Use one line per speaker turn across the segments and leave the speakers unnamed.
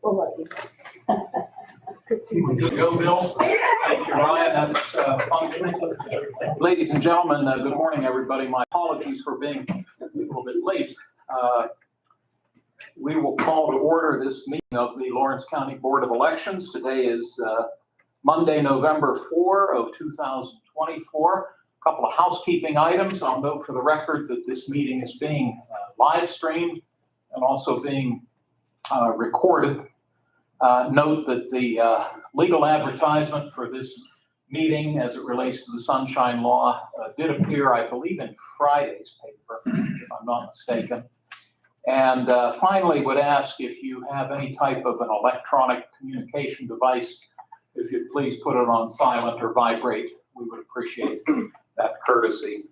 We'll let you.
Go, Bill. Thank you, Ryan. That's functioning. Ladies and gentlemen, good morning, everybody. My apologies for being a little bit late. We will call to order this meeting of the Lawrence County Board of Elections. Today is Monday, November 4 of 2024. A couple of housekeeping items. I'll note for the record that this meeting is being live streamed and also being recorded. Note that the legal advertisement for this meeting as it relates to the Sunshine Law did appear, I believe, in Friday's paper, if I'm not mistaken. And finally, would ask if you have any type of an electronic communication device, if you'd please put it on silent or vibrate. We would appreciate that courtesy.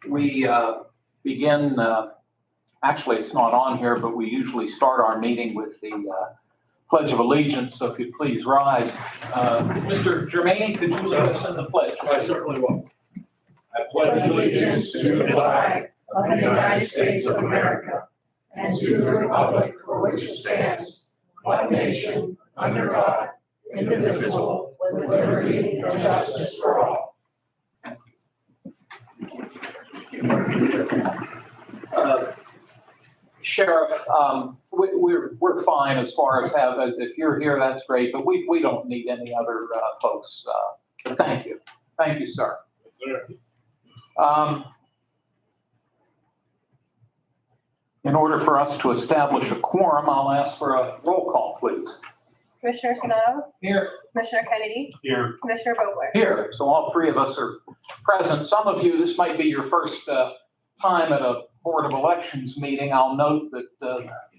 We begin, actually it's not on here, but we usually start our meeting with the Pledge of Allegiance, so if you'd please rise. Mr. Germaini, could you lead us in the pledge?
I certainly will. I pledge allegiance to the flag of the United States of America and to the republic for which it stands, one nation, under God, indivisible, with liberty and justice for all.
Sheriff, we're fine as far as if you're here, that's great, but we don't need any other folks. Thank you, sir. In order for us to establish a quorum, I'll ask for a roll call, please.
Commissioner Sonato?
Here.
Commissioner Kennedy?
Here.
Commissioner Vogler?
Here, so all three of us are present. Some of you, this might be your first time at a Board of Elections meeting. I'll note that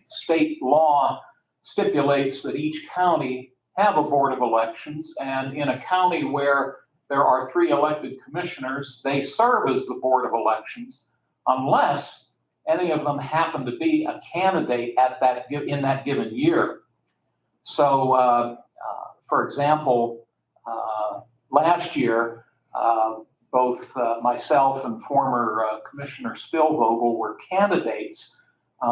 state law stipulates that each county have a Board of Elections, and in a county where there are 3 elected commissioners, they serve as the Board of Elections unless any of them happen to be a candidate in that given year. So, for example, last year, both myself and former Commissioner Spillvogel were candidates.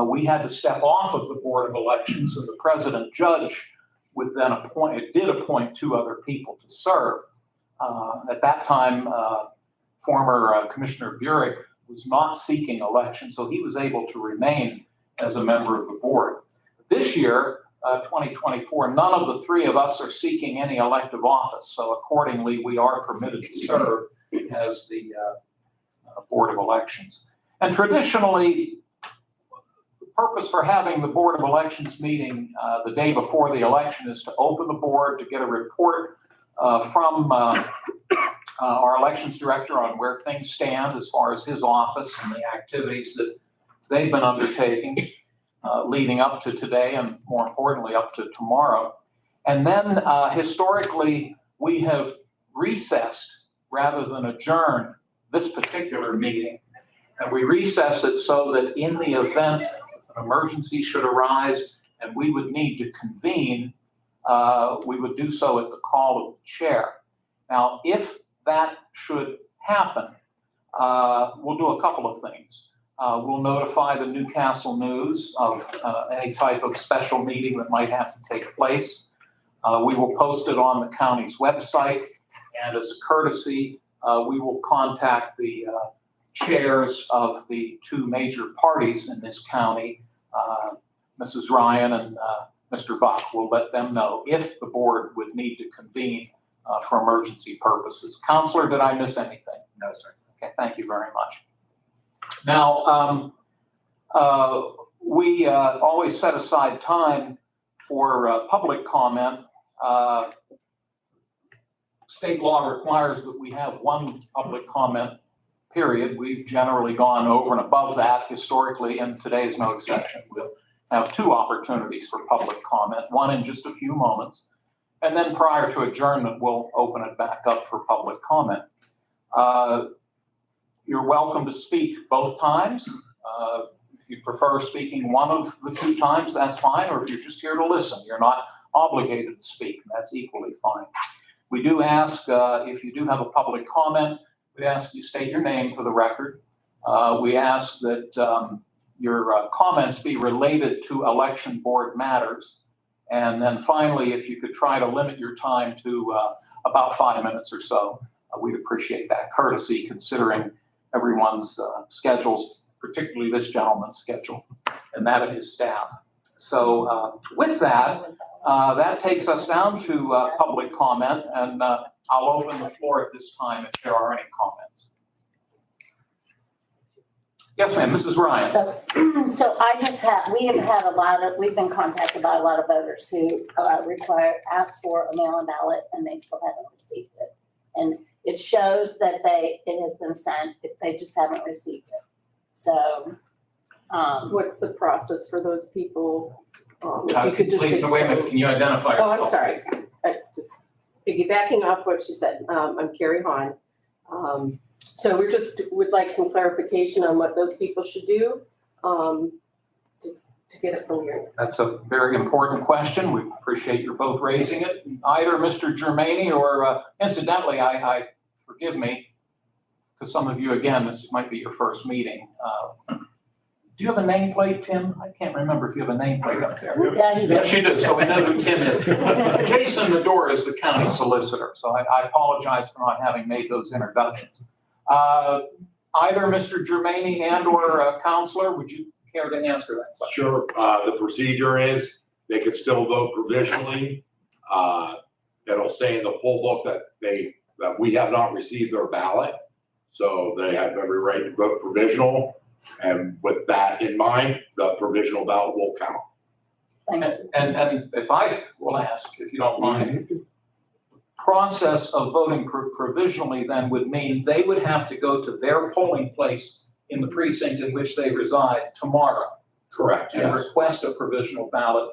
We had to step off of the Board of Elections, and the president judge would then did appoint 2 other people to serve. At that time, former Commissioner Burek was not seeking election, so he was able to remain as a member of the board. This year, 2024, none of the 3 of us are seeking any elective office, so accordingly, we are permitted to serve as the Board of Elections. And traditionally, the purpose for having the Board of Elections meeting the day before the election is to open the board, to get a report from our elections director on where things stand as far as his office and the activities that they've been undertaking leading up to today and more importantly up to tomorrow. And then historically, we have recessed rather than adjourned this particular meeting. And we recess it so that in the event an emergency should arise and we would need to convene, we would do so at the call of the chair. Now, if that should happen, we'll do a couple of things. We'll notify the Newcastle News of any type of special meeting that might have to take place. We will post it on the county's website, and as a courtesy, we will contact the chairs of the 2 major parties in this county, Mrs. Ryan and Mr. Buck. We'll let them know if the board would need to convene for emergency purposes. Counselor, did I miss anything?
No, sir.
Okay, thank you very much. Now, we always set aside time for public comment. State law requires that we have 1 public comment period. We've generally gone over and above that historically, and today is no exception. We'll have 2 opportunities for public comment, one in just a few moments, and then prior to adjournment, we'll open it back up for public comment. You're welcome to speak both times. If you prefer speaking one of the 2 times, that's fine, or if you're just here to listen, you're not obligated to speak, and that's equally fine. We do ask, if you do have a public comment, we ask you state your name for the record. We ask that your comments be related to election board matters. And then finally, if you could try to limit your time to about 5 minutes or so, we'd appreciate that courtesy considering everyone's schedules, particularly this gentleman's schedule and that of his staff. So with that, that takes us down to public comment, and I'll open the floor at this time if there are any comments. Yes, ma'am, Mrs. Ryan.
So we've been contacted by a lot of voters who asked for a mail-in ballot and they still haven't received it. And it shows that it has been sent, if they just haven't received it. So,
What's the process for those people? If
Wait
you could just
a minute,
explain.
can you identify
Oh,
yourself?
I'm sorry. Just piggybacking off what she said, I'm Carrie Hahn. So we just would like some clarification on what those people should do, just to get it from you.
That's a very important question. We appreciate you both raising it. Either Mr. Germaini or incidentally, I forgive me, because some of you, again, this might be your first meeting. Do you have a nameplate, Tim? I can't remember if you have a nameplate up there.
yeah, you
Yes, you do, so we know who Tim is. Jason Medora is the county solicitor, so I apologize for not having made those introductions. Either Mr. Germaini and or Counselor, would you care to answer that question?
Sure. The procedure is they can still vote provisionally. It'll say in the poll book that we have not received their ballot. So they have every right to vote provisional. And with that in mind, the provisional ballot will count.
Thank you.
And if I will ask, if you don't mind, process of voting provisionally then would mean they would have to go to their polling place in the precinct in which they reside tomorrow
Correct,
and
yes.
request a provisional ballot.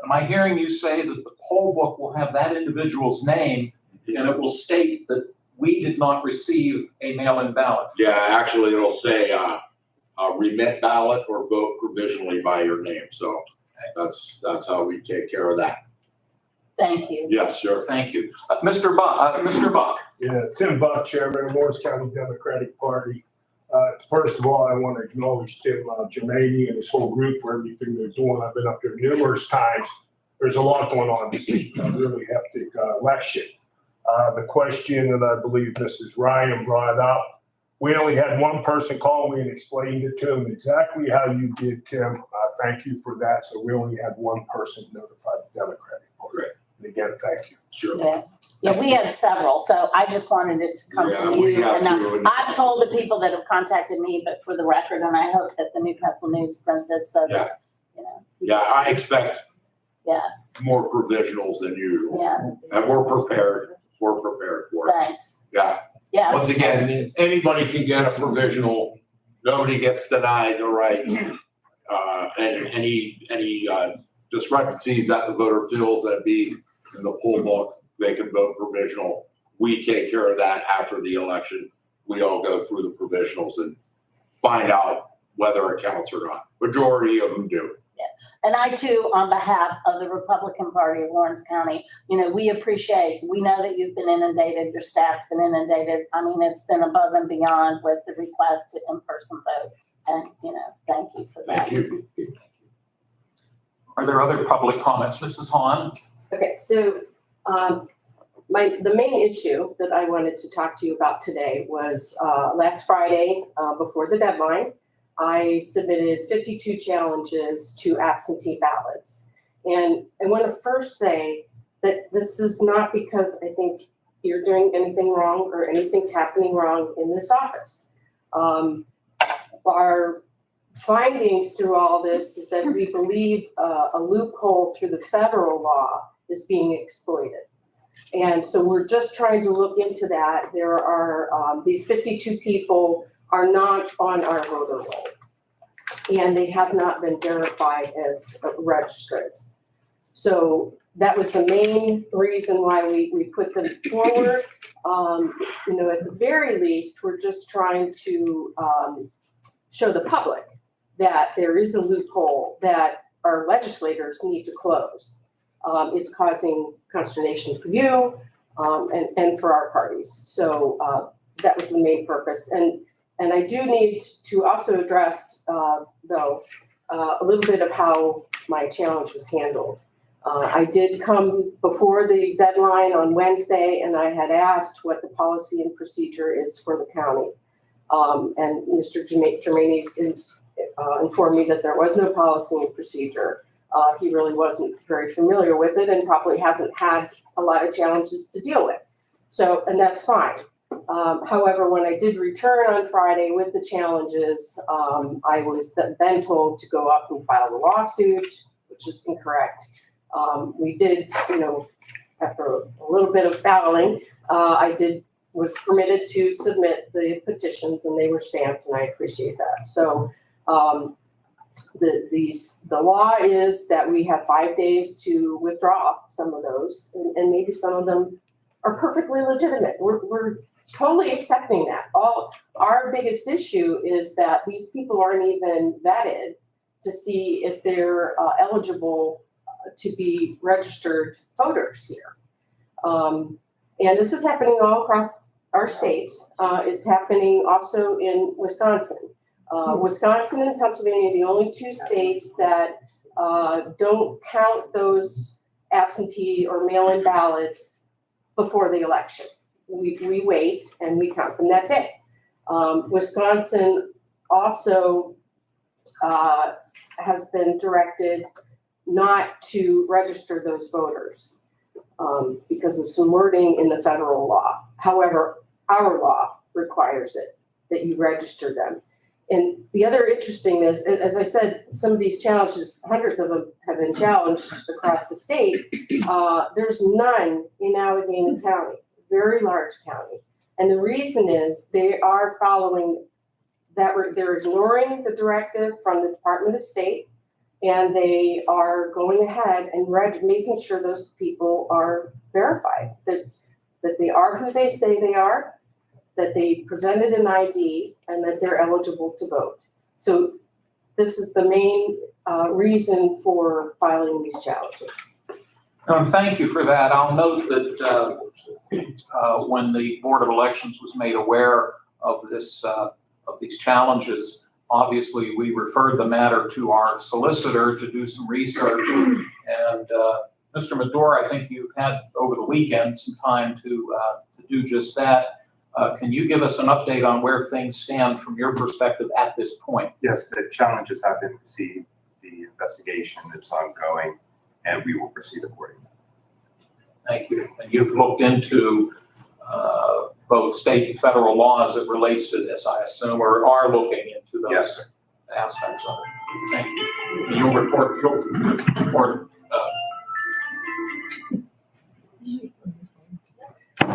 Am I hearing you say that the poll book will have that individual's name and it will state that we did not receive a mail-in ballot?
Yeah, actually, it'll say remit ballot or vote provisionally by your name. So that's how we take care of that.
Thank you.
Yes, sir.
Thank you. Mr. Buck.
Yeah, Tim Buck, Chairman of Morris County Democratic Party. First of all, I want to acknowledge Tim Germaini and his whole group for everything they're doing. I've been up there numerous times. There's a lot going on this week, a really hectic election. The question that I believe Mrs. Ryan brought up, we only had one person call me and explained it to him exactly how you did, Tim. Thank you for that. So we only had one person notify the Democratic Party.
Great.
And again, thank you.
Sure.
Yeah, we had several, so I just wanted it to come
Yeah,
from
we
you.
have
And
to.
I've told the people that have contacted me, but for the record, and I hope that the Newcastle News prints it so that,
Yeah, I expect
yes,
more provisionals than usual.
yeah,
And we're prepared. We're prepared for it.
thanks.
Yeah.
Yeah,
Once again, anybody can get a provisional. Nobody gets denied the right. And any discrepancies that the voter feels that be in the poll book, they can vote provisional. We take care of that after the election. We all go through the provisionals and find out whether it counts or not. Majority of them do.
and I too, on behalf of the Republican Party of Lawrence County, we we know that you've been inundated, your staff's been inundated. I mean, it's been above and beyond with the request to in-person vote. And, thank you for that.
Thank you.
Are there other public comments? Mrs. Hahn?
Okay, so the main issue that I wanted to talk to you about today was last Friday, before the deadline, I submitted 52 challenges to absentee ballots. And I want to first say that this is not because I think you're doing anything wrong or anything's happening wrong in this office. Our findings through all this is that we believe a loophole through the federal law is being exploited. And so we're just trying to look into that. There are, these 52 people are not on our voter roll, and they have not been verified as registrants. So that was the main reason why we put them forward. At the very least, we're just trying to show the public that there is a loophole that our legislators need to close. It's causing consternation for you and for our parties. So that was the main purpose. And And I do need to also address, though, a little bit of how my challenge was handled. I did come before the deadline on Wednesday, and I had asked what the policy and procedure is for the county. And Mr. Germaini informed me that there was no policy and procedure. He really wasn't very familiar with it and probably hasn't had a lot of challenges to deal with. So, and that's fine. However, when I did return on Friday with the challenges, I was then told to go up and file a lawsuit, which is incorrect. We did, after a little bit of battling, was permitted to submit the petitions and they were stamped, and I appreciate that. So, the law is that we have 5 days to withdraw some of those, and maybe some of them are perfectly legitimate. We're totally accepting that. Our biggest issue is that these people aren't even vetted to see if they're eligible to be registered voters here. And this is happening all across our state. It's happening also in Wisconsin. Wisconsin and Pennsylvania are the only two states that don't count those absentee or mail-in ballots before the election. We wait and we count them that day. Wisconsin also has been directed not to register those voters because of some wording in the federal law. However, our law requires it, that you register them. And the other interestingness, as I said, some of these challenges, hundreds of them have been challenged across the state. There's none in Allegheny County, very large county. And the reason is they are following that, they're ignoring the directive from the Department of State, and they are going ahead and making sure those people are verified, that they are who they say they are, that they presented an ID, and that they're eligible to vote. So this is the main reason for filing these challenges.
Thank you for that. I'll note that when the Board of Elections was made aware of this, of these challenges, obviously we referred the matter to our solicitor to do some research. And Mr. Medora, I think you've had over the weekend some time to do just that. Can you give us an update on where things stand from your perspective at this point?
Yes, the challenges have been received, the investigation is ongoing, and we will proceed accordingly.
Thank you. And you've looked into both state and federal law as it relates to this, I assume, or are looking into those
Yes.
aspects of it. Thank you. And you'll report.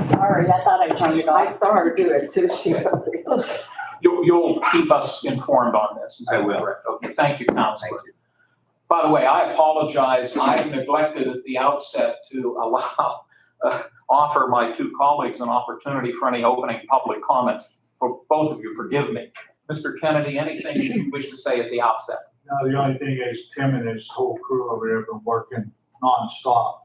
Sorry, I thought I turned it
I
off.
saw her do it, so she.
You'll keep us informed on this. Is that
I will.
correct? Okay, thank you, Counselor.
Thank you.
By the way, I apologize. I neglected at the outset to offer my two colleagues an opportunity for any opening public comments. For both of you, forgive me. Mr. Kennedy, anything you wish to say at the outset?
No, the only thing is Tim and his whole crew over there have been working nonstop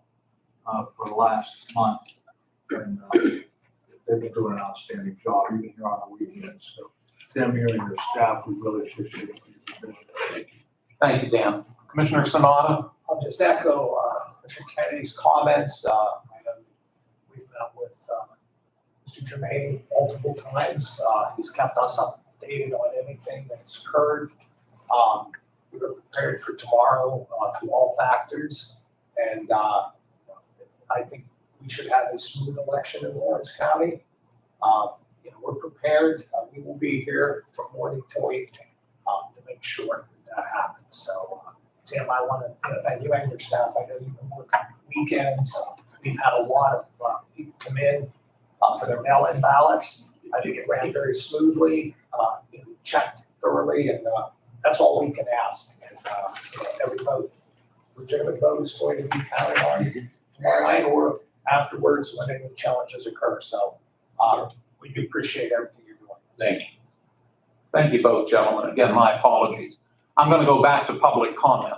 for the last month. And they've been doing an outstanding job, even here on the weekends. So Tim, you and your staff, we really appreciate it.
Thank you, Dan. Commissioner Sanada?
I'll just echo Mr. Kennedy's comments. I know we've met with Mr. Germain multiple times. He's kept us updated on anything that's occurred. We were prepared for tomorrow through all factors. And I think we should have a smooth election in Lawrence County. We're prepared. We will be here from morning till evening to make sure that happens. So, Tim, I want to thank you and your staff. I know you've been working weekends. We've had a lot of people come in for their mail-in ballots. I think it ran very smoothly. Checked thoroughly, and that's all we can ask. And every vote, legitimate vote, is going to be counted on tomorrow night or afterwards when any challenges occur. So we do appreciate everything you're doing.
Thank you. Thank you both, gentlemen. Again, my apologies. I'm going to go back to public comment.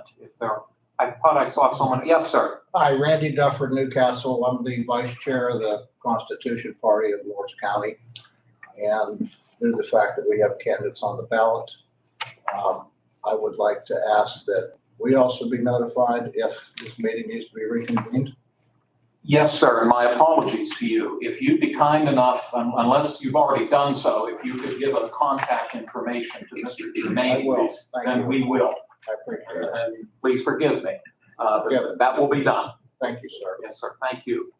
I thought I saw someone. Yes, sir.
Hi, Randy Duffer, Newcastle. I'm the vice chair of the Constitution Party of Lawrence County. And due to the fact that we have candidates on the ballot, I would like to ask that we also be notified if this meeting needs to be reconvened.
Yes, sir, and my apologies to you. If you'd be kind enough, unless you've already done so, if you could give us contact information to Mr.
I
Jermaine,
will. Thank
then
you.
we will.
I appreciate it.
And please forgive me.
Forgive it.
That will be done.
Thank you, sir.
Yes, sir. Thank you.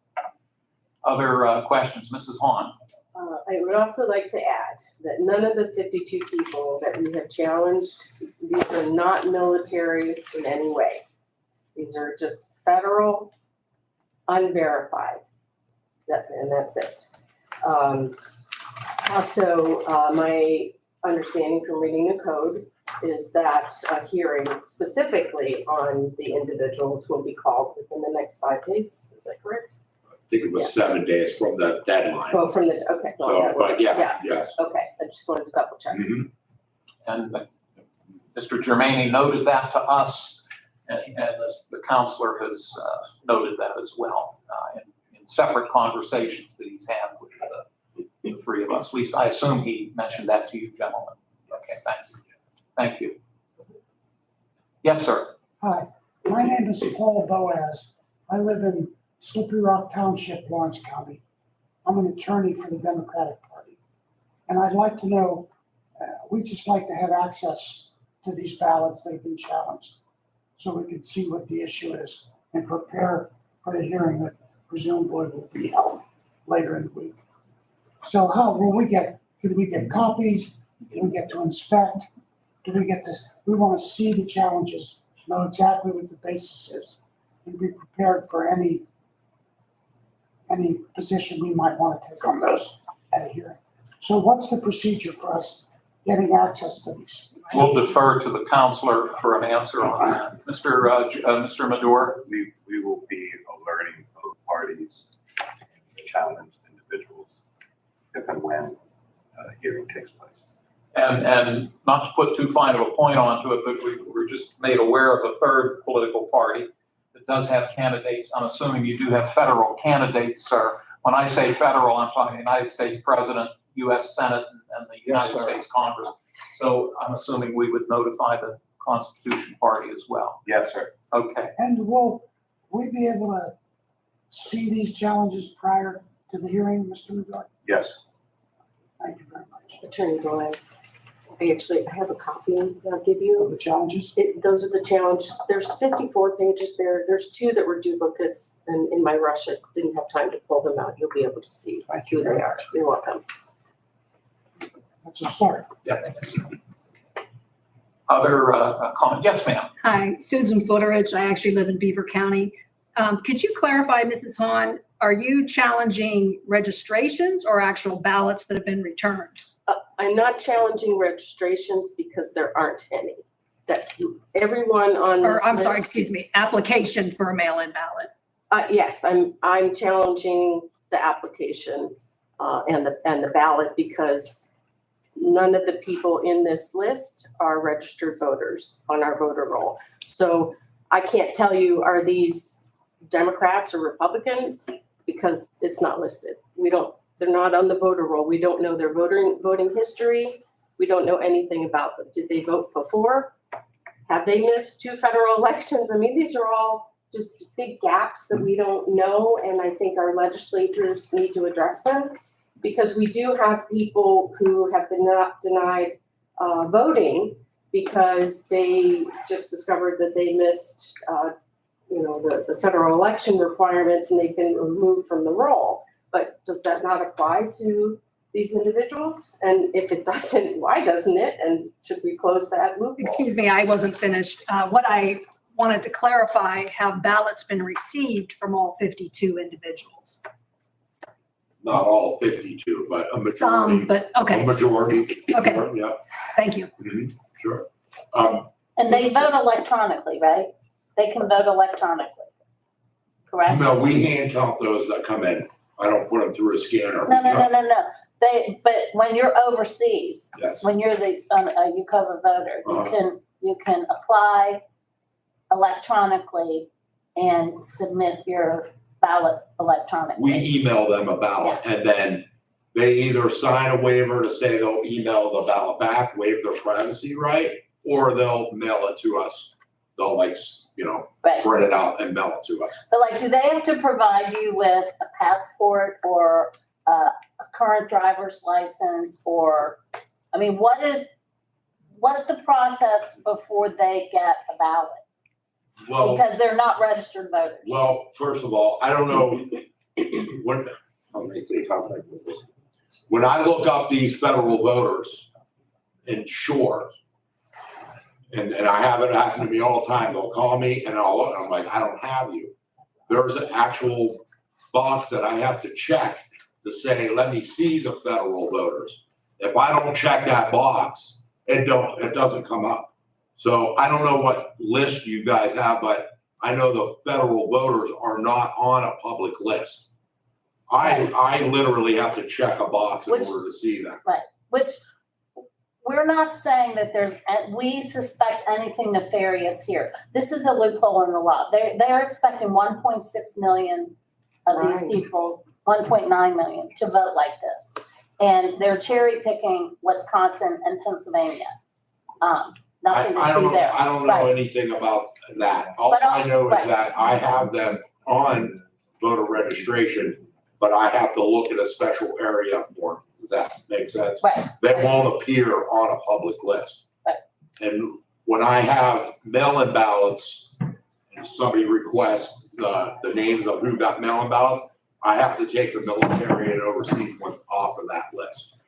Other questions? Mrs. Hahn?
I would also like to add that none of the 52 people that we have challenged, these are not military in any way. These are just federal, unverified, and that's it. Also, my understanding from reading the code is that a hearing specifically on the individuals will be called within the next 5 days. Is that correct?
I think it was 7 days from the deadline.
Oh, from the, okay. well,
So,
that
but
works.
yeah, yes.
Okay, I just wanted to double check.
Mhm.
And Mr. Germaini noted that to us, and the counselor has noted that as well in separate conversations that he's had with the three of us. At least I assume he mentioned that to you gentlemen. Okay, thanks. Thank you. Yes, sir.
Hi, my name is Paul Boaz. I live in Slippery Rock Township, Lawrence County. I'm an attorney for the Democratic Party. And I'd like to know, we just like to have access to these ballots that have been challenged so we can see what the issue is and prepare for the hearing that presumably will be held later in the week. So how will we get, do we get copies? Do we get to inspect? Do we get to, we want to see the challenges, know exactly what the basis is, and be prepared for any position we might want to take on those at a hearing. So what's the procedure for us getting access to these?
We'll defer to the counselor for an answer on that. Mr. Madore?
We will be alerting both parties, challenged individuals, if and when a hearing takes place.
And not to put too fine of a point onto it, but we were just made aware of a third political party that does have candidates. I'm assuming you do have federal candidates, sir. When I say federal, I'm talking United States President, US Senate, and the United
sir.
States Congress. So I'm assuming we would notify the Constitution Party as well.
Yes, sir.
Okay.
And will we be able to see these challenges prior to the hearing, Mr. McGuire?
Yes.
Thank you very much.
Attorney Boaz, I have a copy that I'll give
Of
you.
the challenges?
Those are the challenge. There's 54 pages there. There's 2 that were duplicates, and in my rush, I didn't have time to pull them out. You'll be able to see
Thank you
who they
very
are.
much.
You're welcome.
That's a start.
Other comment? Yes, ma'am.
Hi, Susan Footeridge. I actually live in Beaver County. Could you clarify, Mrs. Hahn, are you challenging registrations or actual ballots that have been returned?
I'm not challenging registrations because there aren't any. That everyone on this
Or, I'm sorry,
list-
excuse me, application for a mail-in ballot?
Yes, I'm challenging the application and the ballot because none of the people in this list are registered voters on our voter roll. So I can't tell you, are these Democrats or Republicans? Because it's not listed. They're not on the voter roll. We don't know their voting history. We don't know anything about them. Did they vote before? Have they missed 2 federal elections? I mean, these are all just big gaps that we don't know, and I think our legislators need to address them. Because we do have people who have been denied voting because they just discovered that they missed, the federal election requirements and they've been removed from the roll. But does that not apply to these individuals? And if it doesn't, why doesn't it? And should we close that loophole?
Excuse me, I wasn't finished. What I wanted to clarify, have ballots been received from all 52 individuals?
Not all 52, but a
Some,
majority.
but,
A
okay,
majority.
Okay.
Sure, yeah,
thank you.
sure.
And they vote electronically, right? They can vote electronically, correct?
No, we hand count those that come in. I don't put them through a scanner.
No. But when you're overseas,
Yes,
when you're you cover voter,
Uh-huh.
you can apply electronically and submit your ballot electronically.
we email them a ballot and then they either sign a waiver to say they'll email the ballot back, waive their privacy right, or they'll mail it to us. They'll like,
Right.
print it out and mail it to us.
But like, do they have to provide you with a passport or a current driver's license or, I mean, what's the process before they get a ballot?
Well,
Because they're not registered voters.
well, first of all, I don't know when, how many stay contact with this? When I look up these federal voters in Shore, and I have it happen to me all the time, they'll call me and I'm like, I don't have you. There's an actual box that I have to check to say, let me see the federal voters. If I don't check that box, it doesn't come up. So I don't know what list you guys have, but I know the federal voters are not on a public list. I literally have to check a box in
Which-
order to see them.
Which, we're not saying that we suspect anything nefarious here. This is a loophole in the law. They're expecting 1.6 million of these
Right.
people, 1.9 million to vote like this. And they're cherry picking Wisconsin and Pennsylvania. Nothing to
I
see
don't,
there.
I don't know
Right.
anything about that. All
But
I know
right.
is that I have them on voter registration, but I have to look at a special area for them. Does that make sense?
Right.
They won't appear on a public list.
Right.
And when I have mail-in ballots, and somebody requests the names of who got mail-in ballots, I have to take the military and overseas ones off of that list.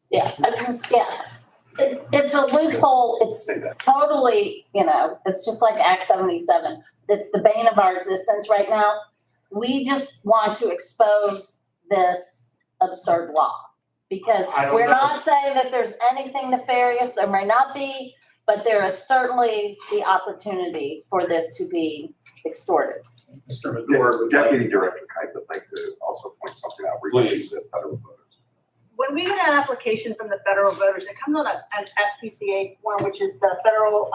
Yeah, it's a loophole. It's totally, it's just like Act 77. It's the bane of our existence right now. We just want to expose this absurd law. Because
I don't
we're
know.
not saying that there's anything nefarious, there may not be, but there is certainly the opportunity for this to be extorted.
Mr. Medora would like.
Deputy Director Kite would like to also point something out regarding
Please.
the federal voters.
When we get an application from the federal voters, it comes on an FPCA form, which is the federal,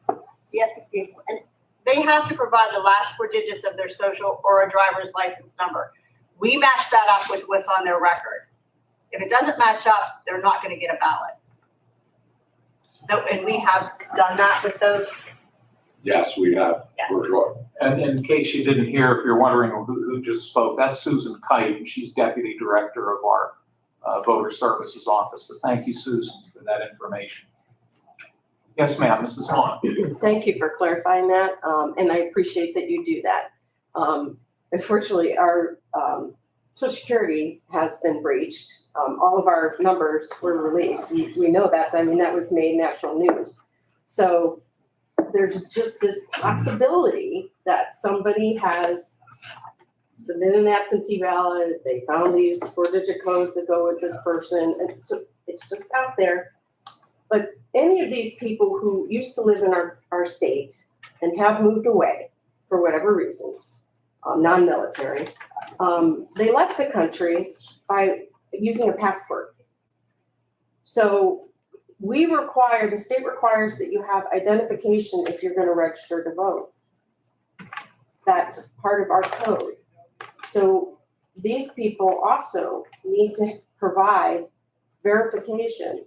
the FPCA form. And they have to provide the last four digits of their social or a driver's license number. We match that up with what's on their record. If it doesn't match up, they're not gonna get a ballot. So, and we have done that with those.
Yes, we have, for sure.
And in case you didn't hear, if you're wondering who just spoke, that's Susan Kite, and she's Deputy Director of our Voter Services Office. So thank you, Susan, for that information. Yes, ma'am, Mrs. Vaughn.
Thank you for clarifying that, and I appreciate that you do that. Unfortunately, our Social Security has been breached. All of our numbers were released. We know that. I mean, that was made national news. So there's just this possibility that somebody has submitted an absentee ballot, they found these 4-digit codes that go with this person, and so it's just out there. But any of these people who used to live in our state and have moved away for whatever reasons, non-military, they left the country by using a passport. So the state requires that you have identification if you're gonna register to vote. That's part of our code. So these people also need to provide verification,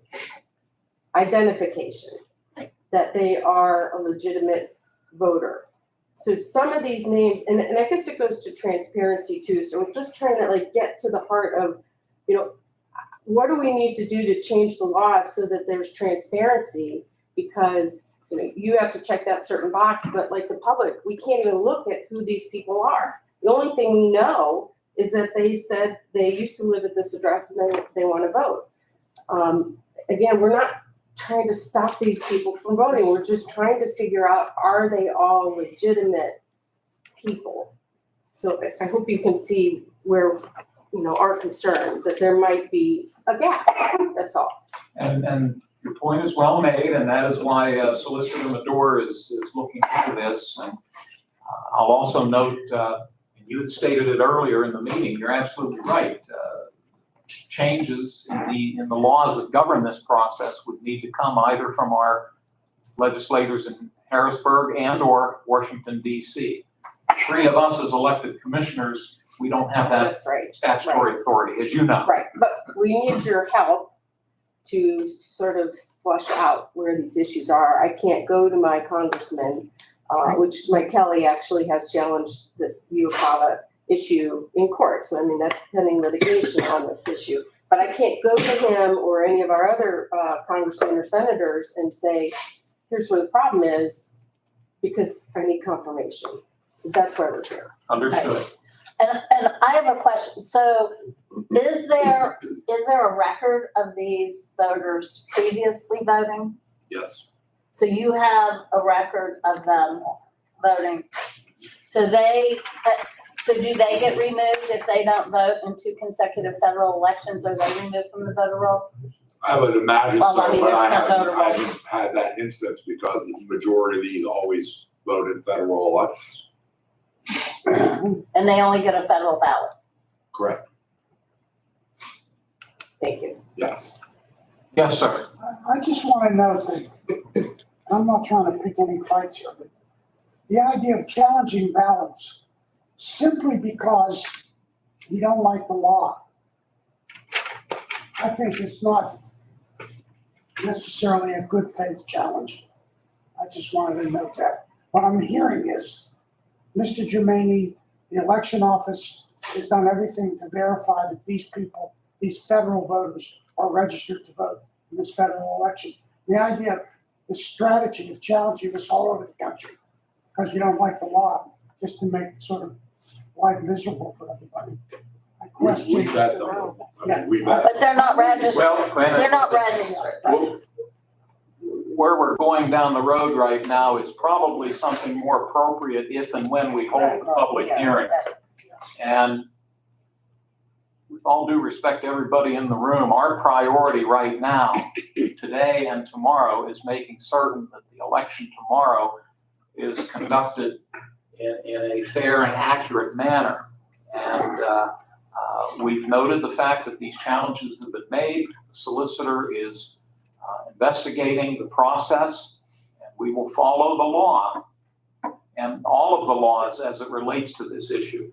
identification, that they are a legitimate voter. So some of these names, and I guess it goes to transparency too, so we're just trying to get to the heart of, what do we need to do to change the law so that there's transparency? Because you have to check that certain box, but like the public, we can't even look at who these people are. The only thing we know is that they said they used to live at this address and they want to vote. Again, we're not trying to stop these people from voting. We're just trying to figure out, are they all legitimate people? So I hope you can see where, our concerns, that there might be a gap, that's all.
And your point is well made, and that is why Solicitor Medora is looking into this. And I'll also note, and you had stated it earlier in the meeting, you're absolutely right. Changes in the laws that govern this process would need to come either from our legislators in Harrisburg and or Washington, D.C. three of us as elected commissioners, we don't have that
That's right.
statutory authority, as you know.
Right, but we need your help to sort of flush out where these issues are. I can't go to my congressman, which Mike Kelly actually has challenged this Ucala issue in court. So I mean, that's pending litigation on this issue. But I can't go to him or any of our other congressmen or senators and say, here's where the problem is, because I need confirmation. So that's why we're here.
Understood.
And I have a question. So is there a record of these voters previously voting?
Yes.
So you have a record of them voting. So do they get removed if they don't vote in 2 consecutive federal elections? Are they removed from the voter rolls?
I would imagine
Well, I
so,
mean,
but
there's
I
no
haven't
voter rolls.
had that instance because the majority of these always vote in federal elections.
And they only get a federal ballot?
Correct?
Thank you.
Yes.
Yes, sir.
I just want to note that, I'm not trying to pick any fights here, but the idea of challenging ballots simply because you don't like the law, I think it's not necessarily a good faith challenge. I just wanted to note that. What I'm hearing is Mr. Jermaine, the election office has done everything to verify that these people, these federal voters, are registered to vote in this federal election. The idea, the strategy of challenging us all over the country because you don't like the law, just to make sort of life miserable for everybody. I question.
We vet them. I mean, we vet.
But they're not registered.
Well,
They're not registered.
Where we're going down the road right now is probably something more appropriate if and when we hold the public hearing. And with all due respect to everybody in the room, our priority right now, today and tomorrow, is making certain that the election tomorrow is conducted in a fair and accurate manner. And we've noted the fact that these challenges have been made. The solicitor is investigating the process, and we will follow the law and all of the laws as it relates to this issue.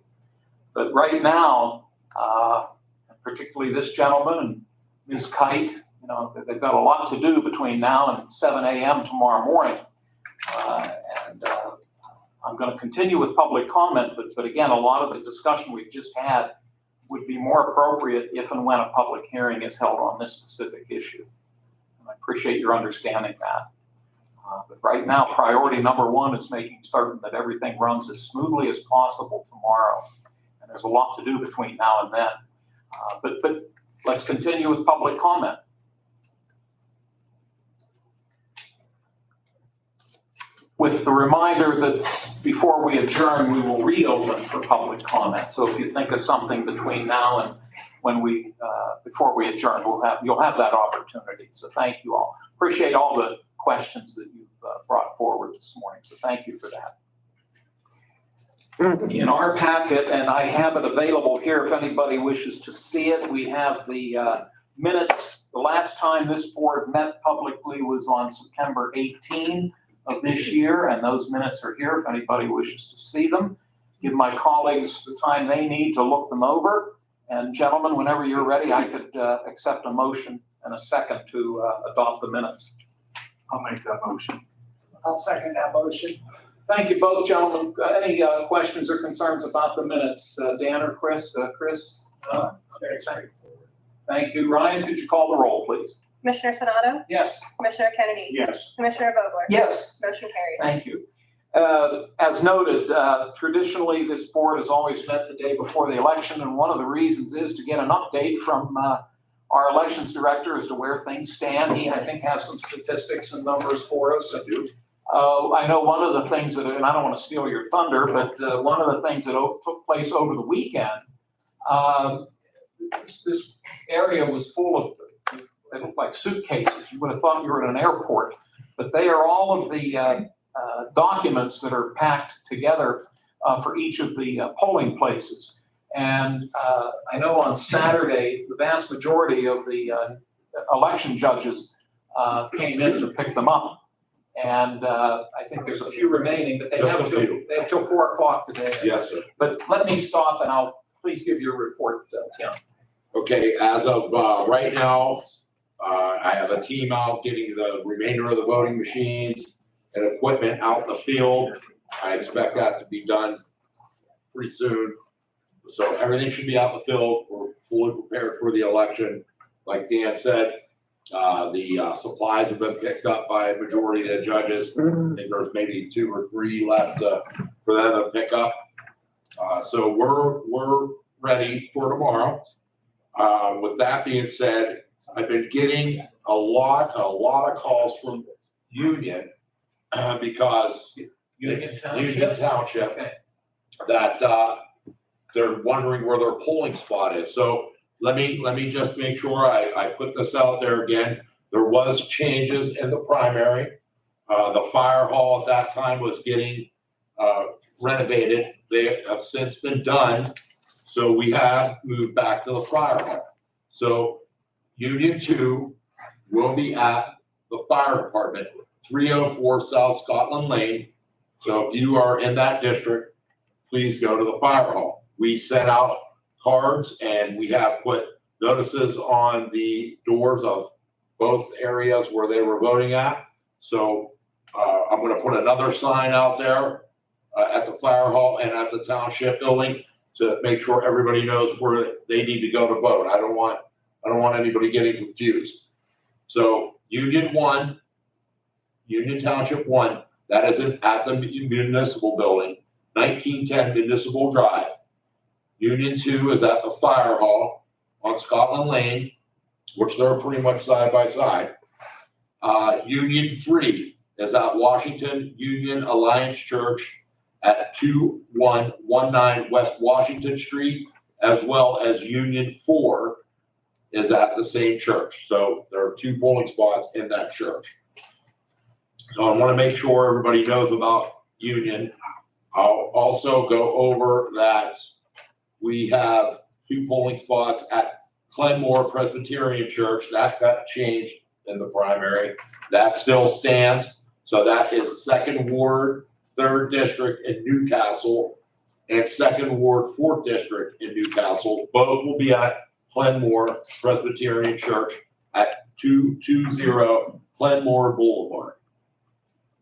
But right now, particularly this gentleman and Ms. Kite, you know, they've got a lot to do between now and 7 a.m. tomorrow morning. I'm going to continue with public comment, but again, a lot of the discussion we've just had would be more appropriate if and when a public hearing is held on this specific issue. And I appreciate your understanding that. But right now, priority number one is making certain that everything runs as smoothly as possible tomorrow. And there's a lot to do between now and then. But let's continue with public comment. With the reminder that before we adjourn, we will reopen for public comment. So if you think of something between now and when before we adjourn, you'll have that opportunity. So thank you all. Appreciate all the questions that you've brought forward this morning. So thank you for that. In our packet, and I have it available here if anybody wishes to see it, we have the minutes. The last time this board met publicly was on September 18 of this year, and those minutes are here if anybody wishes to see them. Give my colleagues the time they need to look them over. And gentlemen, whenever you're ready, I could accept a motion and a second to adopt the minutes.
I'll make that motion. I'll second that motion.
Thank you both, gentlemen. Any questions or concerns about the minutes? Dan or Chris? Chris?
Very excited.
Thank you. Ryan, could you call the roll, please?
Commissioner Sonato?
Yes.
Commissioner Kennedy?
Yes.
Commissioner Vogler?
Yes.
Motion carries.
Thank you. As noted, traditionally, this board has always met the day before the election, and one of the reasons is to get an update from our elections director as to where things stand. He, I think, has some statistics and numbers for us. I know one of the things that, and I don't want to steal your thunder, but one of the things that took place over the weekend, this area was full of, they looked like suitcases. You would have thought you were at an airport, but they are all of the documents that are packed together for each of the polling places. And I know on Saturday, the vast majority of the election judges came in to pick them up. And I think there's a few remaining, but they
Just
have
a
till,
few.
they have till 4 o'clock today.
Yes, sir.
But let me stop and I'll please give you a report, Tim.
Okay, as of right now, I have a team out getting the remainder of the voting machines and equipment out in the field. I expect that to be done pretty soon. So everything should be out in the field. We're fully prepared for the election. Like Dan said, the supplies have been picked up by a majority of the judges. I think there's maybe 2 or 3 left for them to pick up. So we're ready for tomorrow. With that being said, I've been getting a lot of calls from Union because
Union
Union Township
Okay.
that they're wondering where their polling spot is. So let me just make sure I put this out there again. There was changes in the primary. The fire hall at that time was getting renovated. They have since been done. So we have moved back to the fire hall. So Union 2 will be at the fire department, 304 South Scotland Lane. So if you are in that district, please go to the fire hall. We sent out cards and we have put notices on the doors of both areas where they were voting at. So I'm gonna put another sign out there at the fire hall and at the township building to make sure everybody knows where they need to go to vote. I don't want anybody getting confused. So Union Township 1, that is at the municipal building, 1910 Municipal Drive. Union 2 is at the fire hall on Scotland Lane, which they're pretty much side by side. Union 3 is at Washington Union Alliance Church at 2119 West Washington Street, as well as Union 4 is at the same church. So there are 2 polling spots in that church. So I want to make sure everybody knows about Union. I'll also go over that we have 2 polling spots at Glenmore Presbyterian Church. That got changed in the primary. That still stands. So that is 2nd Ward, 3rd District in Newcastle, and 2nd Ward, 4th District in Newcastle. Both will be at Glenmore Presbyterian Church at 220 Glenmore Boulevard.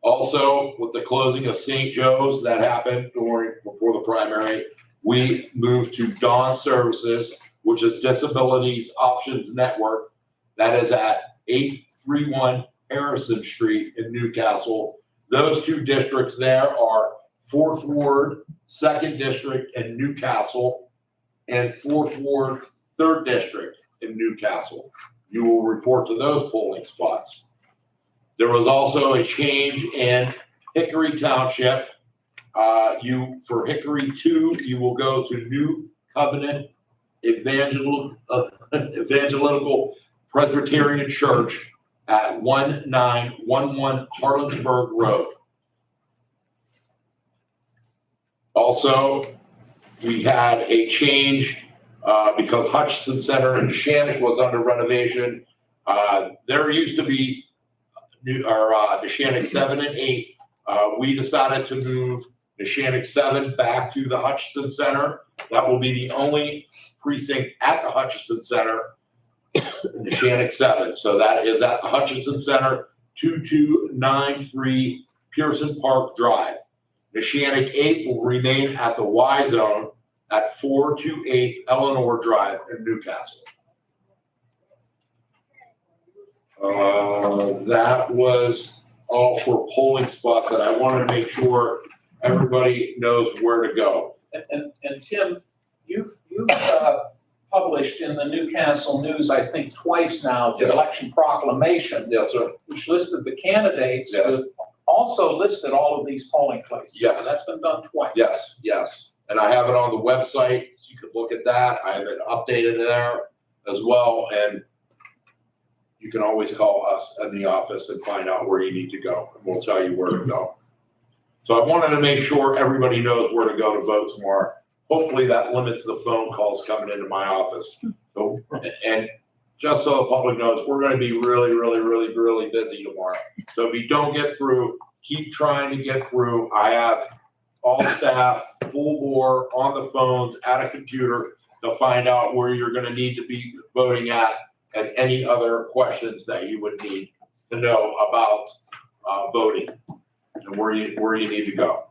Also, with the closing of St. Joe's that happened before the primary, we moved to Dawn Services, which is Disabilities Options Network. That is at 831 Harrison Street in Newcastle. Those 2 districts there are 4th Ward, 2nd District in Newcastle, and 4th Ward, 3rd District in Newcastle. You will report to those polling spots. There was also a change in Hickory Township. For Hickory 2, you will go to New Covenant Evangelical Presbyterian Church at 1911 Harlinsburg Road. Also, we had a change because Hutchinson Center in Neshannock was under renovation. There used to be Neshannock 7 and 8. We decided to move Neshannock 7 back to the Hutchinson Center. That will be the only precinct at the Hutchinson Center, Neshannock 7. So that is at the Hutchinson Center, 2293 Pearson Park Drive. Neshannock 8 will remain at the Y Zone at 428 Eleanor Drive in Newcastle. That was all for polling spots, and I want to make sure everybody knows where to go.
And Tim, you've published in the Newcastle News, I think twice now, the
Yes.
election proclamation.
Yes, sir.
Which listed the candidates,
Yes.
but also listed all of these polling places.
Yes.
So that's been done twice.
Yes, yes. And I have it on the website. You can look at that. I have it updated there as well. And you can always call us at the office and find out where you need to go. And we'll tell you where to go. So I wanted to make sure everybody knows where to go to vote tomorrow. Hopefully that limits the phone calls coming into my office. So, and just so the public knows, we're gonna be really, really, really, really busy tomorrow. So if you don't get through, keep trying to get through. I have all staff full bore on the phones at a computer to find out where you're gonna need to be voting at and any other questions that you would need to know about voting and where you need to go.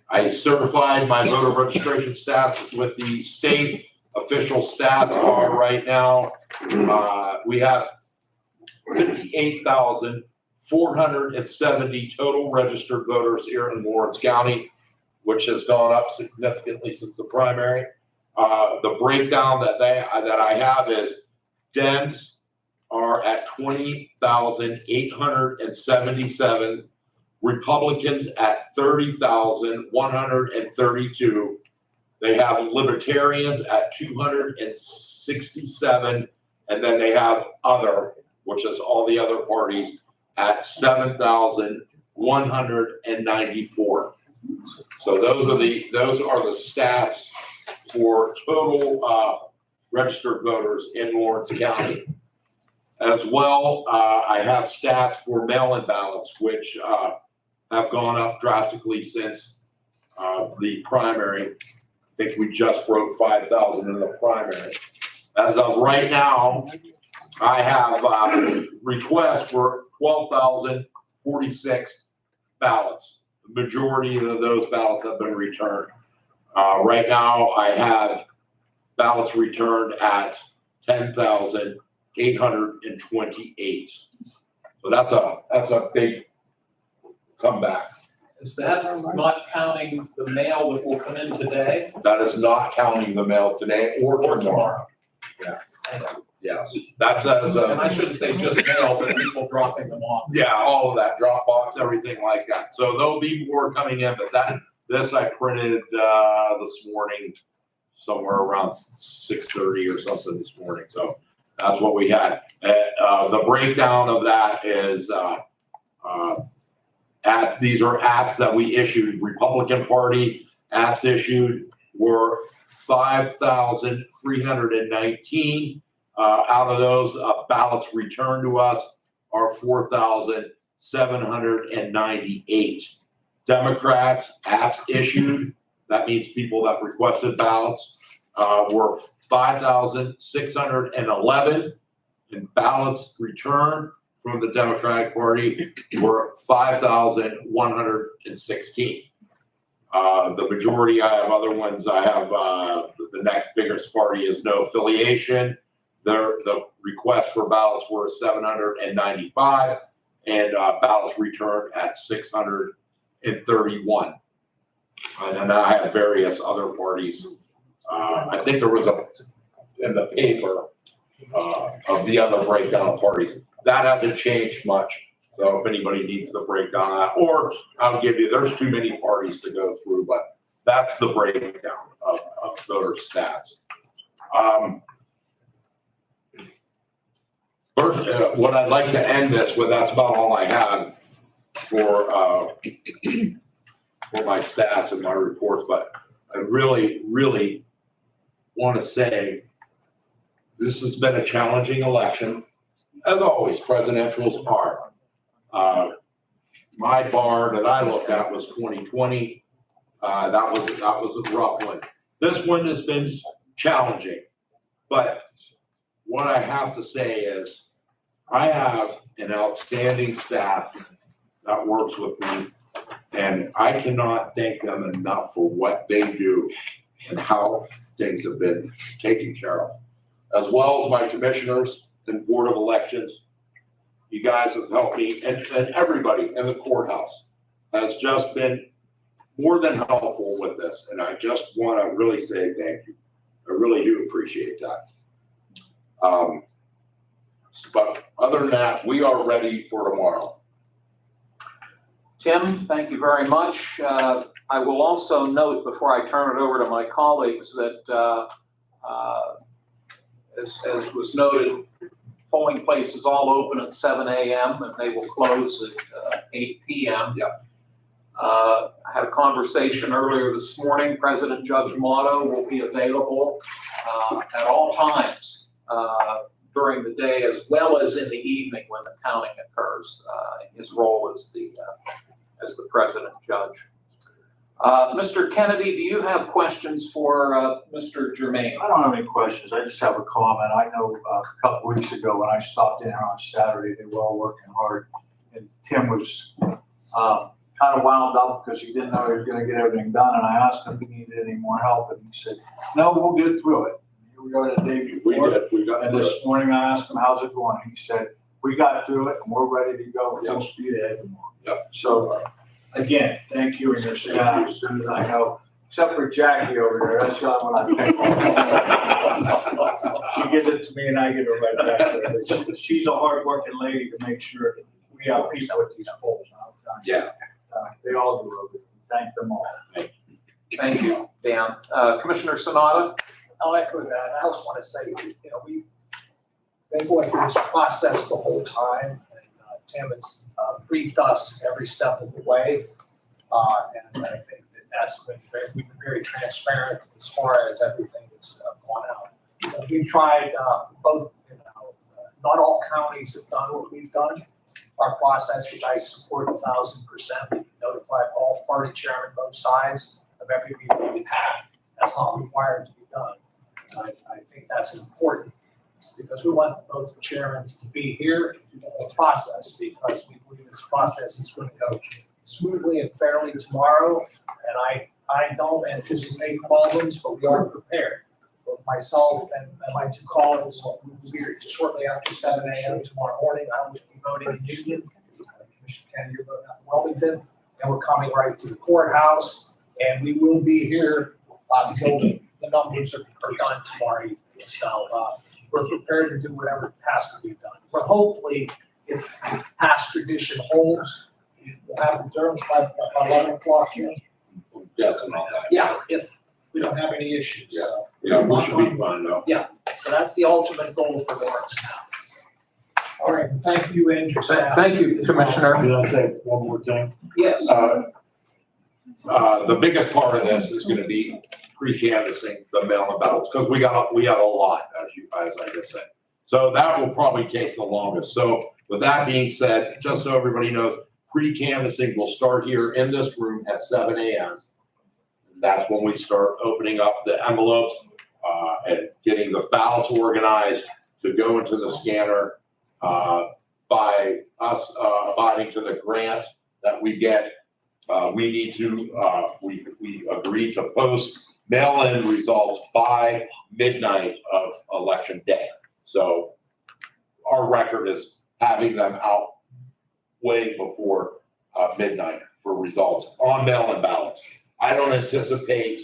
I certified my voter registration stats with the state. Official stats are right now, we have 58,470 total registered voters here in Lawrence County, which has gone up significantly since the primary. The breakdown that I have is Dems are at 20,877, Republicans at 30,132. They have Libertarians at 267, and then they have other, which is all the other parties, at 7,194. So those are the stats for total registered voters in Lawrence County. As well, I have stats for mail-in ballots, which have gone up drastically since the primary. I think we just broke 5,000 in the primary. As of right now, I have requests for 12,046 ballots. The majority of those ballots have been returned. Right now, I have ballots returned at 10,828. So that's a big comeback.
Is that not counting the mail that will come in today
That is not counting the mail today or
or
tomorrow.
tomorrow?
Yes, that's as
And I
of,
shouldn't say just mail, but people dropping them off.
yeah, all of that, Dropbox, everything like that. So there'll be more coming in, but this I printed, this morning, somewhere around 6:30 or something this morning. So that's what we had. The breakdown of that is, these are apps that we issued. Republican Party apps issued were 5,319. Out of those, ballots returned to us are 4,798. Democrats apps issued, that means people that requested ballots, were 5,611. And ballots returned from the Democratic Party were 5,116. The majority, I have other ones. I have the next biggest party is no affiliation. The requests for ballots were 795, and ballots returned at 631. And then I have various other parties. I think there was in the paper of the other breakdown of parties. That hasn't changed much. So if anybody needs the breakdown of that, or I'll give you, there's too many parties to go through, but that's the breakdown of voter stats. First, what I'd like to end this with, that's about all I have for my stats and my reports, but I really, really want to say this has been a challenging election. As always, presidentials are. My bar that I looked at was 2020. That was a rough one. This one has been challenging, but what I have to say is I have an outstanding staff that works with me, and I cannot thank them enough for what they do and how things have been taken care of, as well as my commissioners and Board of Elections. You guys have helped me, and everybody in the courthouse has just been more than helpful with this, and I just want to really say thank you. I really do appreciate that. But other than that, we are ready for tomorrow.
Tim, thank you very much. I will also note before I turn it over to my colleagues that, as was noted, polling places all open at 7 a.m. and they will close at 8 p.m.
Yep.
I had a conversation earlier this morning. President Judge Motto will be available at all times during the day as well as in the evening when the counting occurs, in his role as the president judge. Mr. Kennedy, do you have questions for Mr. Germain?
I don't have any questions. I just have a comment. I know a couple weeks ago when I stopped in here on Saturday, they were all working hard. And Tim was kind of wound up because he didn't know he was going to get everything done. And I asked him if he needed any more help. And he said, no, we'll get through it. Here we go the day before.
We got
And
through it.
this morning I asked him, how's it going? He said, we got through it and we're ready to go full speed ahead tomorrow.
Yep.
So again, thank you and your staff, as soon as I know, except for Jackie over there, that's the only one I pick on. She gives it to me and I give it right back to her. But she's a hard-working lady to make sure that we have peace with these polls.
Yeah.
They all do it. Thank them all.
Thank you, Dan. Commissioner Sanada?
I'll echo that. I also want to say, we've been going through this process the whole time, and Tim has briefed us every step of the way. And I think that's been we've been very transparent as far as everything that's gone out. Because we've tried both, not all counties have done what we've done. Our process, which I support 1,000%, we notified all party chairmen, both sides of every meeting we've had. That's not required to be done. I think that's important because we want both the chairmen to be here and do the whole process because we believe this process is going to go smoothly and fairly tomorrow. And I don't anticipate problems, but we are prepared. Both myself and my two colleagues will be here shortly after 7 a.m. tomorrow morning. I will be voting in Union. Commissioner Kennedy, you're voting out in Wilmington. And we're coming right to the courthouse. And we will be here until the numbers are done tomorrow evening. So we're prepared to do whatever has to be done. But hopefully, if past tradition holds, we'll have it done by 11 o'clock here.
Yes, and all that.
Yeah, if we don't have any issues. So.
Yeah, we should be fine though.
Yeah, so that's the ultimate goal for Lawrence County. So. All right, thank you and your staff.
Thank you, Commissioner.
Can I say one more thing?
Yes.
The biggest part of this is gonna be pre-canvassing the mail-in ballots, because we got a lot, as I just said. So that will probably take the longest. So with that being said, just so everybody knows, pre-canvassing will start here in this room at 7 a.m. That's when we start opening up the envelopes and getting the ballots organized to go into the scanner by us abiding to the grant that we get. We need to, we agreed to post mail-in results by midnight of election day. So our record is having them out way before midnight for results on mail-in ballots. I don't anticipate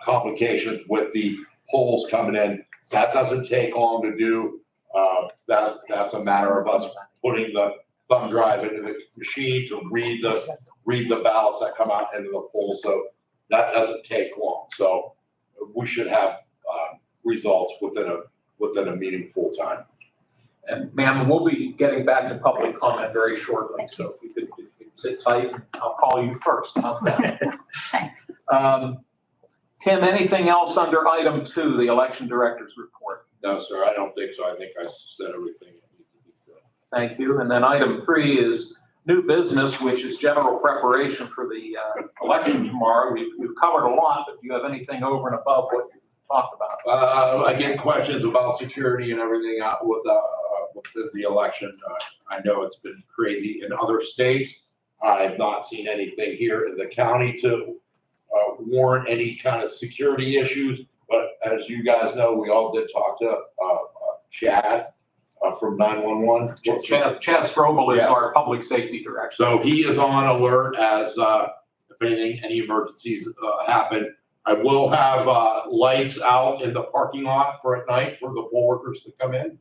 complications with the polls coming in. That doesn't take long to do. That's a matter of us putting the thumb drive into the machine to read the ballots that come out into the poll. So that doesn't take long. So we should have results within a meaningful time.
And ma'am, we'll be getting back to public comment very shortly. So if you could sit tight, I'll call you first. How's that?
Thanks.
Tim, anything else under item 2, the election director's report?
No, sir, I don't think so. I think I said everything that needs to be said.
Thank you. And then item 3 is new business, which is general preparation for the election tomorrow. We've covered a lot, but do you have anything over and above what you talked about?
I get questions about security and everything out with the election. I know it's been crazy in other states. I've not seen anything here in the county to warrant any kind of security issues. But as you guys know, we all did talk to Chad from 911.
Chad Strobel is
Yes.
our public safety director.
So he is on alert as if any emergencies happen. I will have lights out in the parking lot for at night for the poll workers to come in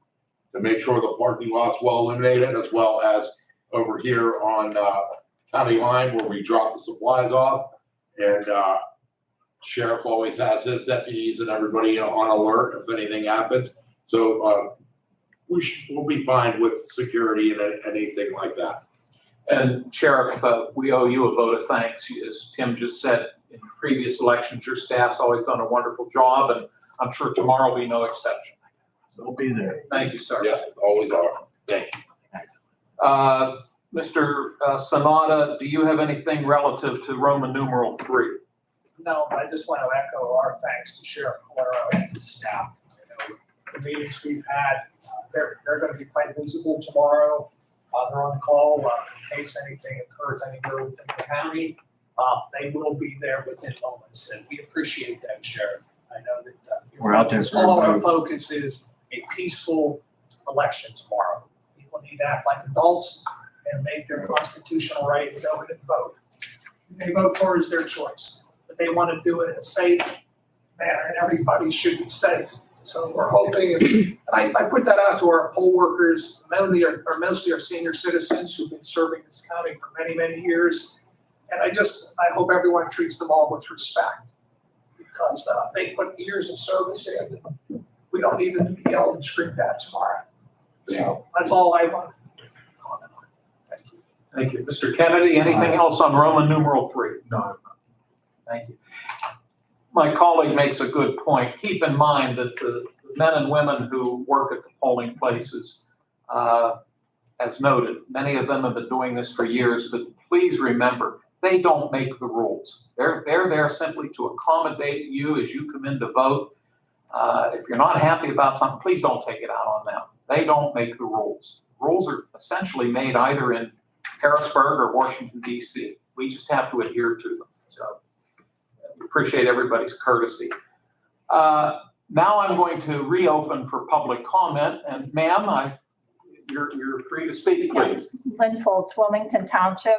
to make sure the parking lot's well illuminated, as well as over here on county line where we drop the supplies off. And sheriff always has his deputies and everybody on alert if anything happens. So we'll be fine with security and anything like that.
And Sheriff, we owe you a vote of thanks. As Tim just said, in previous elections, your staff's always done a wonderful job, and I'm sure tomorrow will be no exception.
We'll be there.
Thank you, sir.
Yeah, always are. Thank you.
Mr. Sanada, do you have anything relative to Roman numeral 3?
No, I just want to echo our thanks to Sheriff Calero and his staff. You know, the meetings we've had, they're going to be quite visible tomorrow. They're on call in case anything occurs anywhere within the county. They will be there within moments, and we appreciate that, Sheriff. I know that
We're out there for
all our
votes.
focus is a peaceful election tomorrow. People need to act like adults and make their constitutional right to go in and vote. They vote towards their choice, but they want to do it in a safe manner, and everybody should be safe. So we're hoping, and I put that out to our poll workers, mostly our senior citizens who've been serving this county for many, many years. And I hope everyone treats them all with respect, because they put years of service in. We don't need them to be yelled and screamed at tomorrow. So that's all I want to comment on. Thank you.
Thank you. Mr. Kennedy, anything else on Roman numeral 3?
No.
Thank you. My colleague makes a good point. Keep in mind that the men and women who work at the polling places, as noted, many of them have been doing this for years, but please remember, they don't make the rules. They're there simply to accommodate you as you come in to vote. If you're not happy about something, please don't take it out on them. They don't make the rules. Rules are essentially made either in Harrisburg or Washington, D.C. We just have to adhere to them. So we appreciate everybody's courtesy. Now I'm going to reopen for public comment, and ma'am, you're free to speak, please.
Lynn Foltz, Wilmington Township.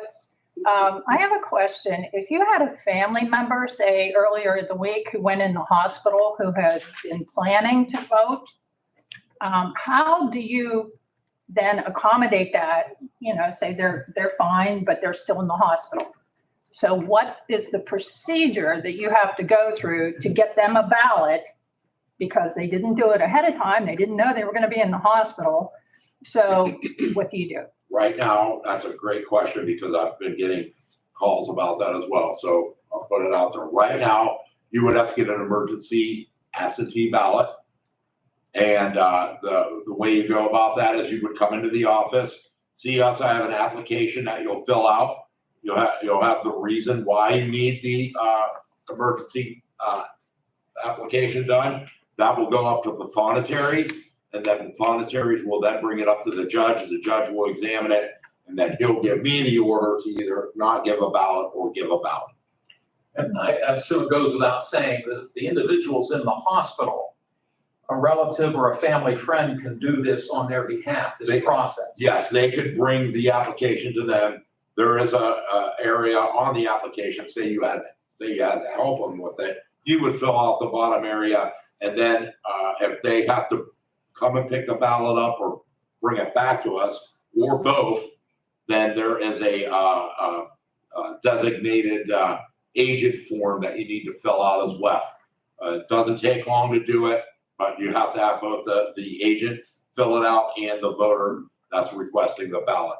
I have a question. If you had a family member, say earlier in the week, who went in the hospital, who had been planning to vote, how do you then accommodate that? You know, say they're fine, but they're still in the hospital. So what is the procedure that you have to go through to get them a ballot? Because they didn't do it ahead of time. They didn't know they were going to be in the hospital. So what do you do?
Right now, that's a great question because I've been getting calls about that as well. So I'll put it out there. Right now, you would have to get an emergency absentee ballot. And the way you go about that is you would come into the office, see us. I have an application that you'll fill out. You'll have the reason why you need the emergency application done. That will go up to the pathonetaries. And then the pathonetaries will then bring it up to the judge, and the judge will examine it, and then he'll give me the order to either not give a ballot or give a ballot.
And I assume it goes without saying that if the individual's in the hospital, a relative or a family friend can do this on their behalf, this process.
Yes, they could bring the application to them. There is a area on the application, say you had to help them with it, you would fill out the bottom area, and then if they have to come and pick the ballot up or bring it back to us, or both, then there is a designated agent form that you need to fill out as well. It doesn't take long to do it, but you have to have both the agent fill it out and the voter that's requesting the ballot.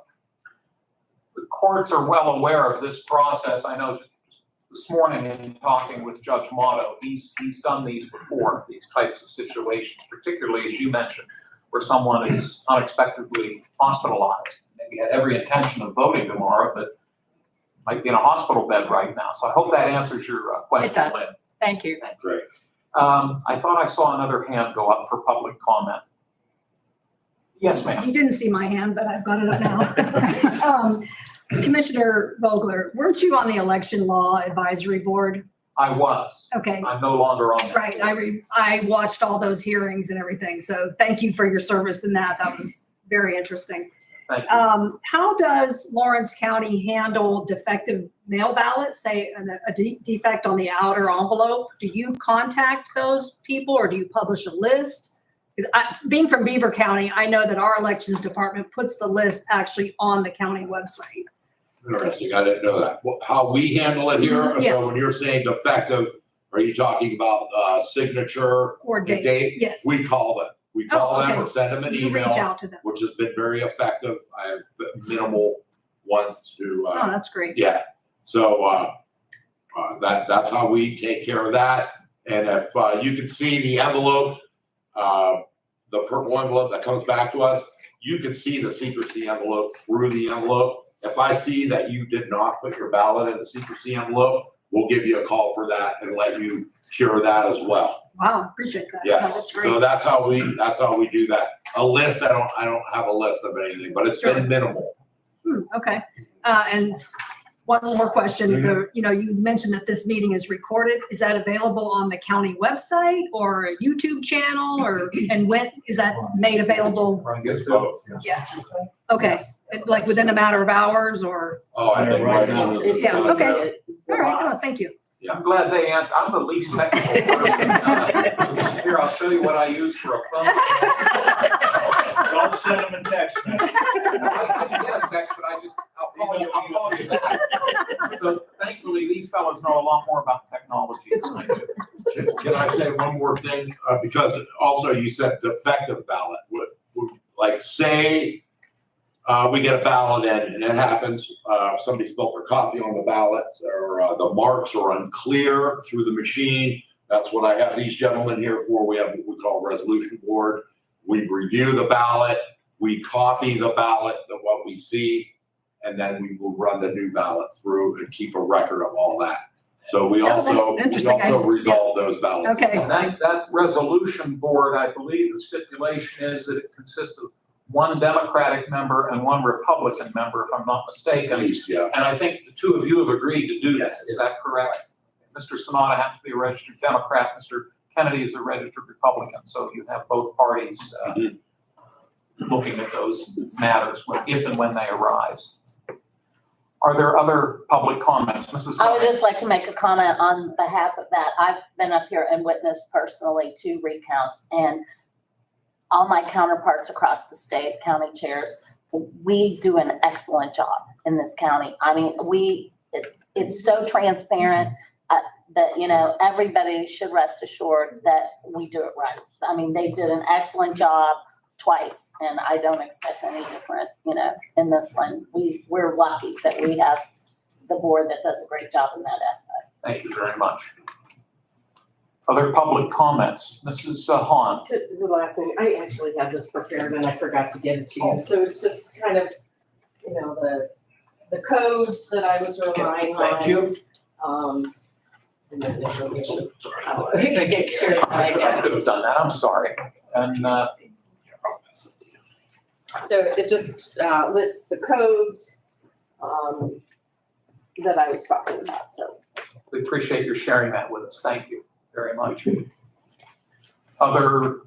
The courts are well aware of this process. I know just this morning in talking with Judge Motto, he's done these before, these types of situations, particularly as you mentioned, where someone is unexpectedly hospitalized. Maybe had every intention of voting tomorrow, but might be in a hospital bed right now. So I hope that answers your question,
It does.
Lynn.
Thank you.
Great.
I thought I saw another hand go up for public comment. Yes, ma'am.
You didn't see my hand, but I've got it up now. Commissioner Vogler, weren't you on the Election Law Advisory Board?
I was.
Okay,
I'm no longer on that.
right. I watched all those hearings and everything, so thank you for your service in that. That was very interesting.
Thank you.
How does Lawrence County handle defective mail ballots, say a defect on the outer envelope? Do you contact those people or do you publish a list? Because being from Beaver County, I know that our elections department puts the list actually on the county website.
Interesting, I didn't know that. How we handle it here,
Yes.
so when you're saying defective, are you talking about signature?
Or
the
date, yes.
We call them. We call them
okay.
or send them an
You
email.
reach out to them.
Which has been very effective. I have minimal ones to,
Oh, that's great.
yeah. So that's how we take care of that. And if you can see the envelope, the purple envelope that comes back to us, you can see the secrecy envelope through the envelope. If I see that you did not put your ballot in the secrecy envelope, we'll give you a call for that and let you cure that as well.
Wow, appreciate that.
Yeah,
That's
so
great.
that's how we do that. A list, I don't have a list of anything, but it's been minimal.
Okay. And one more question. You mentioned that this meeting is recorded. Is that available on the county website or a YouTube channel, and when is that made available?
It's both.
Yeah. Okay. Like within a matter of hours or?
Oh, I think right now.
Yeah, okay. All right. Oh, thank you.
I'm glad they answered. I'm the least technical person. Here, I'll show you what I use for a phone.
Don't send them a text message.
I just get a text, but I'll call you back. So thankfully, these fellows know a lot more about technology than I do.
Can I say one more thing? Because also you said defective ballot. Like say, we get a ballot in and it happens, somebody spilled their coffee on the ballot or the marks are unclear through the machine. That's what I have these gentlemen here for. We have what we call a resolution board. We review the ballot, we copy the ballot, what we see, and then we will run the new ballot through and keep a record of all that. So we
Yeah,
also,
that's interesting.
resolve those ballots.
Okay.
And that resolution board, I believe the stipulation is that it consists of one Democratic member and one Republican member, if I'm not
At
mistaken.
least, yeah.
And I think the two of you have agreed to do this. Is that correct? Mr. Sonata happens to be a registered Democrat. Mr. Kennedy is a registered Republican. So you have both parties looking at those matters if and when they arise. Are there other public comments? Mrs.
I would
Ryan?
just like to make a comment on behalf of that. I've been up here and witnessed personally 2 recounts, and all my counterparts across the state, county chairs, we do an excellent job in this county. I mean, it's so transparent that, everybody should rest assured that we do it right. I mean, they did an excellent job twice, and I don't expect any different, in this one. We're lucky that we have the board that does a great job in that aspect.
Thank you very much. Other public comments? Mrs. Hahn?
The last thing, I actually had this prepared and I forgot to give it to you. So it's just kind of, the codes that I was relying on.
Thank you.
And then information. Get sure that I
I could have
guess.
done that. I'm sorry. And
So it just lists the codes that I was talking about, so.
we appreciate your sharing that with us. Thank you very much. Other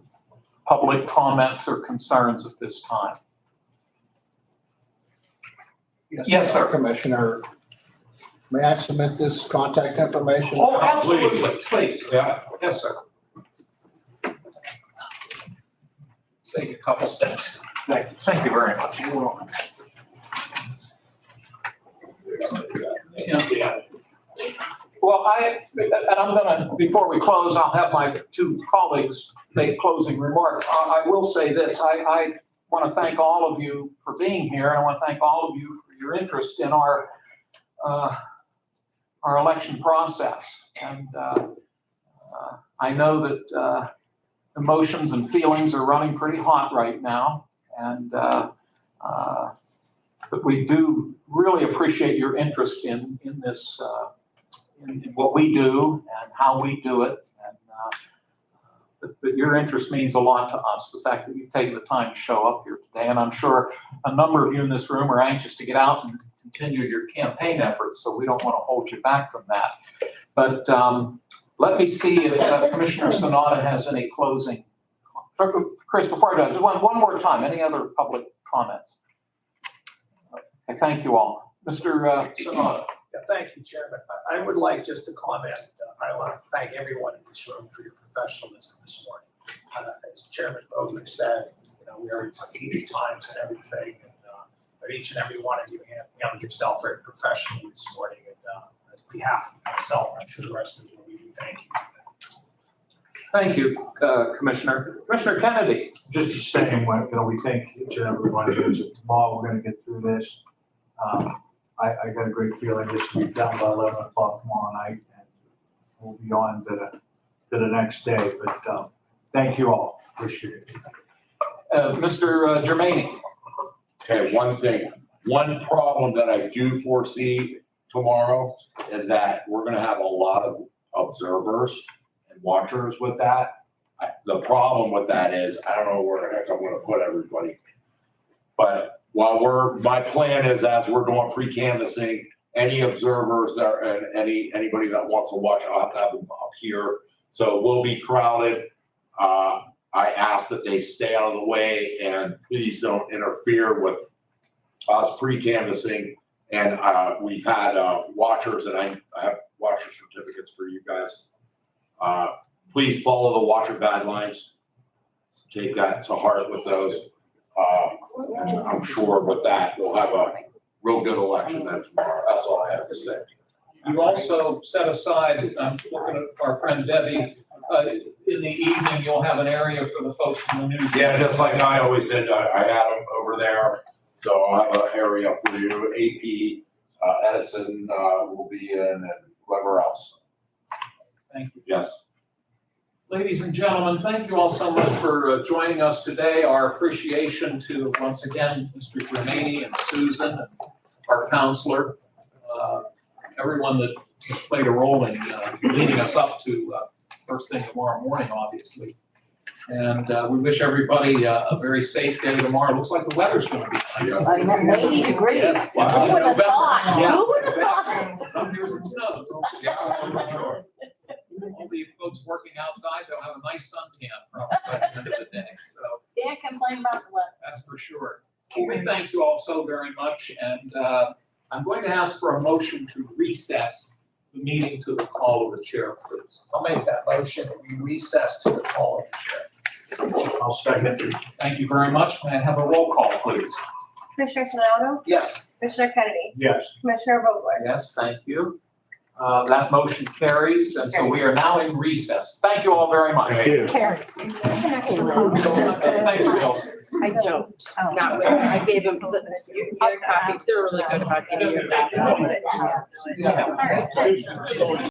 public comments or concerns at this time? Yes, sir.
Commissioner, may I submit this contact information?
Oh, absolutely, please.
Yeah.
Yes, sir. Take a couple steps. Thank you very much. Yeah. Well, I'm gonna, before we close, I'll have my 2 colleagues make closing remarks. I will say this, I want to thank all of you for being here, and I want to thank all of you for your interest in our election process. And I know that emotions and feelings are running pretty hot right now, and but we do really appreciate your interest in this, in what we do and how we do it. And but your interest means a lot to us, the fact that you've taken the time to show up here today. And I'm sure a number of you in this room are anxious to get out and continue your campaign efforts, so we don't want to hold you back from that. But let me see if Commissioner Sonata has any closing. Chris, before I do, just one more time, any other public comments? Okay, thank you all. Mr. Sonata.
Yeah, thank you, Chairman. I would like just to comment, I want to thank everyone in this room for your professionalism this morning. As Chairman Bowler said, we already 80 times and everything, but each and every one of you handled yourself very professionally this morning. And on behalf of myself, I'm sure the rest of you, we do thank you.
Thank you, Commissioner. Commissioner Kennedy.
Just saying, we thank each and every one of you. Tomorrow, we're gonna get through this. I got a great feeling this will be done by 11 o'clock tomorrow night, and we'll be on to the next day. But thank you all. Appreciate it.
Mr. Jermaine.
Okay, one problem that I do foresee tomorrow is that we're gonna have a lot of observers and watchers with that. The problem with that is, I don't know where the heck I'm gonna put everybody. But my plan is as we're doing pre-canvassing, any observers that, and anybody that wants to watch, I'll have to have them up here. So we'll be crowded. I ask that they stay out of the way and please don't interfere with us pre-canvassing. And we've had watchers, and I have watcher certificates for you guys. Please follow the watcher guidelines. Take that to heart with those. I'm sure with that, we'll have a real good election then tomorrow. That's all I have to say.
You also set aside, I'm looking at our friend Debbie, in the evening, you'll have an area for the folks from the news.
Yeah, just like I always did, I had them over there. So I'll have an area for you. AP, Edison will be in, and whoever else.
Thank you.
Yes.
Ladies and gentlemen, thank you all so much for joining us today. Our appreciation to, once again, Mr. Jermaine and Susan, and our counselor, everyone that played a role in leading us up to first thing tomorrow morning, obviously. And we wish everybody a very safe day tomorrow. Looks like the weather's gonna be nice.
I mean, 80 degrees.
Yes.
Who would have thought?
Yeah,
Who would have
exactly.
thought?
Some years it snows. All the folks working outside, they'll have a nice suntan probably by the end of the day, so
Can't complain about the weather.
that's for sure. Well, we thank you all so very much, and I'm going to ask for a motion to recess the meeting to the call of the chair, please.
I'll make that motion, that we recess to the call of the chair.
I'll second.
Thank you very much. May I have a roll call, please?
Commissioner Sonato?
Yes.
Commissioner Kennedy?
Yes.
Commissioner Vogler?
Yes, thank you. That motion carries, and so we are now in recess. Thank you all very much.
Thank you.
Karen.
Thank you, Bill.
I don't, not with, I gave them your copies, they're really good about getting you a copy.
Yeah.